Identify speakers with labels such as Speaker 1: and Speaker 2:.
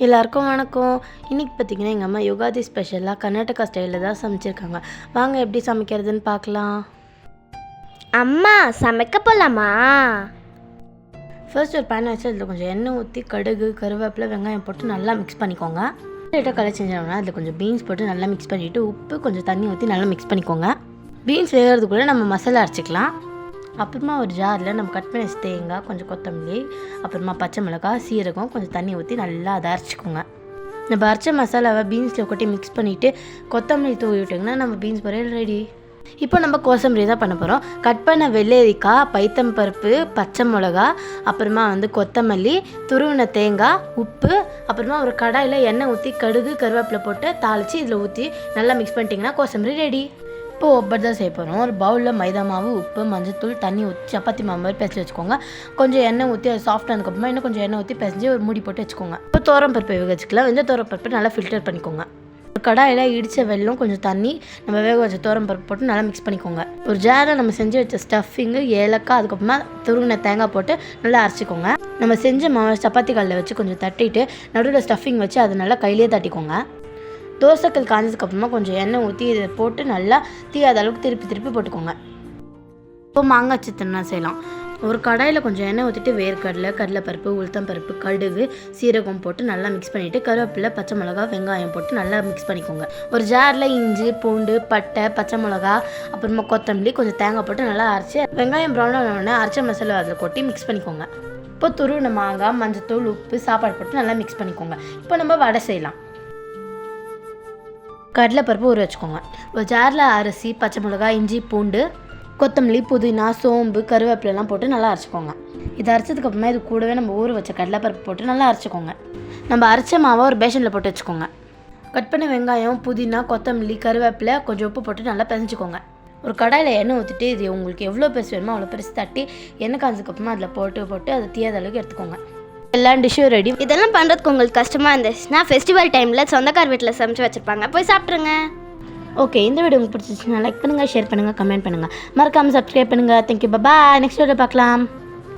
Speaker 1: எல்லாருக்கும் வணக்கம். இன்றைக்கி பார்த்திங்கன்னா எங்கள் அம்மா யுகாதி ஸ்பெஷலாக கர்நாடகா ஸ்டைலில் தான் சமைச்சிருக்காங்க. வாங்க எப்படி சமைக்கிறதுன்னு பார்க்கலாம்.
Speaker 2: அம்மா சமைக்க போகலாமா?
Speaker 1: ஃபர்ஸ்ட் ஒரு பேன் வச்சு அதில் கொஞ்சம் எண்ணெய் ஊற்றி கடுகு, கருவேப்பிலை, வெங்காயம் போட்டு நல்லா மிக்ஸ் பண்ணிக்கோங்க. லைட்டாக கலர் செஞ்சோம்னா அதில் கொஞ்சம் பீன்ஸ் போட்டு நல்லா மிக்ஸ் பண்ணிவிட்டு உப்பு கொஞ்சம் தண்ணி ஊற்றி நல்லா மிக்ஸ் பண்ணிக்கோங்க. பீன்ஸ் வேகிறதுக்குள்ளே நம்ம மசாலா அரைச்சிக்கலாம். அப்புறமா ஒரு ஜாரில் நம்ம கட் பண்ணி வச்சு தேங்காய், கொஞ்சம் கொத்தமல்லி, அப்புறமா பச்சை மிளகாய், சீரகம், கொஞ்சம் தண்ணி ஊற்றி நல்லா அதை அரைச்சிக்கோங்க. நம்ம அரைச்ச மசாலாவை பீன்ஸில் கொட்டி மிக்ஸ் பண்ணிவிட்டு கொத்தமல்லி தூவி விட்டிங்கன்னா நம்ம பீன்ஸ் பொரியல் ரெடி. இப்போ நம்ம கோசம்பரி தான் பண்ண போகிறோம். கட் பண்ண வெள்ளரிக்காய், பைத்தம் பருப்பு, பச்சை மிளகா, அப்புறமா கொத்தமல்லி, துருவின தேங்காய், உப்பு, அப்புறமா ஒரு கடாயில் எண்ணெய் ஊற்றி கடுகு, கருவேப்பிலை போட்டு தாளித்து இதில் ஊற்றி நல்லா மிக்ஸ் பண்ணிட்டிங்கன்னா கோசம்பரி ரெடி. இப்போ ஒவ்வொரு தான் செய்ய போகிறோம். ஒரு பவுலில் மைதா மாவு, உப்பு, மஞ்சத்தூள், தண்ணி ஊற்றி சப்பாத்தி மாவு மாதிரி பிசைஞ்சு வச்சுக்கோங்க. கொஞ்சம் எண்ணெய் ஊற்றி அது சாஃப்ட் ஆனதுக்கப்புறமா இன்னும் கொஞ்சம் எண்ணெய் ஊற்றி பிசைஞ்சு ஒரு மூடி போட்டு வச்சுக்கோங்க. இப்போ பருப்பை வேக வச்சுக்கலாம். பருப்பை நல்லா ஃபில்டர் பண்ணிக்கோங்க. ஒரு கடாயில் இடித்த வெல்லம், கொஞ்சம் தண்ணி, நம்ம வேக வச்ச பருப்பு போட்டு நல்லா மிக்ஸ் பண்ணிக்கோங்க. ஒரு ஜாரில் நம்ம செஞ்சு வச்ச ஸ்டஃபிங்கு, ஏலக்காய், அதுக்கப்புறமா துருவின தேங்காய் போட்டு நல்லா அரைச்சிக்கோங்க. நம்ம செஞ்ச மாவை சப்பாத்தி கல்லில் வச்சு கொஞ்சம் தட்டிட்டு நடுவில் ஸ்டஃபிங் வச்சு அதை நல்லா கையிலே தட்டிக்கோங்க. தோசைக்கல் காஞ்சதுக்கப்புறமா கொஞ்சம் எண்ணெய் ஊற்றி இதை போட்டு நல்லா தீயாத அளவுக்கு திருப்பி போட்டுக்கோங்க. இப்போ மாங்காய் சித்தனா செய்யலாம். ஒரு கடாயில் கொஞ்சம் எண்ணெய் ஊற்றிட்டு வேர்க்கடலை, கடலைப்பருப்பு, உளுத்தம்பருப்பு, கடுகு, சீரகம் போட்டு நல்லா மிக்ஸ் பண்ணிவிட்டு கருவேப்பிலை, பச்சை மிளகா, வெங்காயம் போட்டு நல்லா மிக்ஸ் பண்ணிக்கோங்க. ஒரு ஜாரில் இஞ்சி, பூண்டு, பட்டை, பச்சை மிளகா, அப்புறமா கொத்தமல்லி, கொஞ்சம் தேங்காய் போட்டு நல்லா அரைச்சி வெங்காயம் ப்ரௌன் ஆனோடனே அரைச்ச மசாலா அதில் கொட்டி மிக்ஸ் பண்ணிக்கோங்க. இப்போ துருவின மாங்காய், மஞ்சத்தூள், உப்பு, சாப்பாடு போட்டு நல்லா மிக்ஸ் பண்ணிக்கோங்க. இப்போ நம்ம வடை செய்யலாம். கடலைப்பருப்பு ஊற வச்சுக்கோங்க. ஒரு ஜாரில் அரிசி, பச்சை மிளகாய், இஞ்சி, பூண்டு, கொத்தமல்லி, புதினா, சோம்பு, கருவேப்பிலெலாம் போட்டு நல்லா அரைச்சிக்கோங்க. இதை அரைச்சதுக்கப்புறமா இது கூடவே நம்ம ஊற வச்ச கடலைப்பருப்பு போட்டு நல்லா அரைச்சிக்கோங்க. நம்ம அரைச்ச மாவை ஒரு பேஷனில் போட்டு வச்சுக்கோங்க. கட் பண்ண வெங்காயம், புதினா, கொத்தமல்லி, கருவேப்பிலை, கொஞ்சம் உப்பு போட்டு நல்லா பிசைஞ்சிக்கோங்க. ஒரு கடாயில் எண்ணெய் ஊற்றிட்டு இது உங்களுக்கு எவ்வளோ பெருசு வேணுமோ அவ்வளோ பெருசு தட்டி எண்ணெய் காஞ்சதுக்கப்புறமா அதில் போட்டு அதை தீயாத அளவுக்கு எடுத்துக்கோங்க. எல்லா டிஷ்ஷும் ரெடி.
Speaker 2: இதெல்லாம் பண்ணுறதுக்கு உங்களுக்கு கஷ்டமாக இருந்துச்சுன்னா ஃபெஸ்டிவல் டைமில் சொந்தக்கார் வீட்டில் சமைச்சு வச்சுருப்பாங்க, போய் சாப்பிட்ருங்க.
Speaker 1: ஓகே, இந்த வீடியோ உங்களுக்கு பிடிச்சிச்சுன்னா லைக் பண்ணுங்கள், ஷேர் பண்ணுங்கள், கமெண்ட் பண்ணுங்கள், மறக்காமல் சப்ஸ்கிரைப் பண்ணுங்கள். தேங்க்யூ, பாய். நெக்ஸ்ட் வீடியோ பார்க்கலாம்.